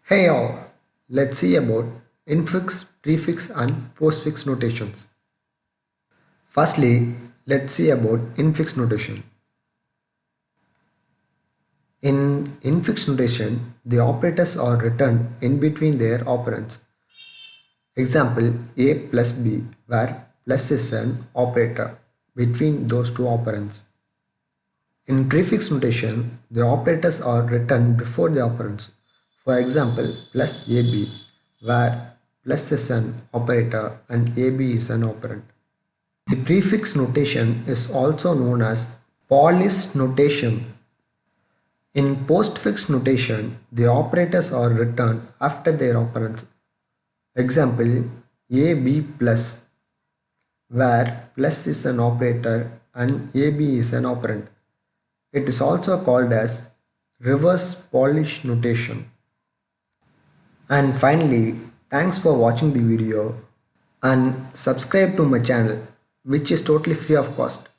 Hey all, let's see about infix, prefix and postfix notations. Firstly, let's see about infix notation. In infix notation, the operators are written in between their operands. Example A plus B, where plus is an operator between those two operands. In prefix notation, the operators are written before the operands. For example, plus AB, where plus is an operator and AB is an operand. The prefix notation is also known as paroles notation. In postfix notation, the operators are written after their operands. Example, AB plus, where plus is an operator and AB is an operand. It is also called as reverse Polish notation. And finally, thanks for watching the video and subscribe to my channel, which is totally free of cost.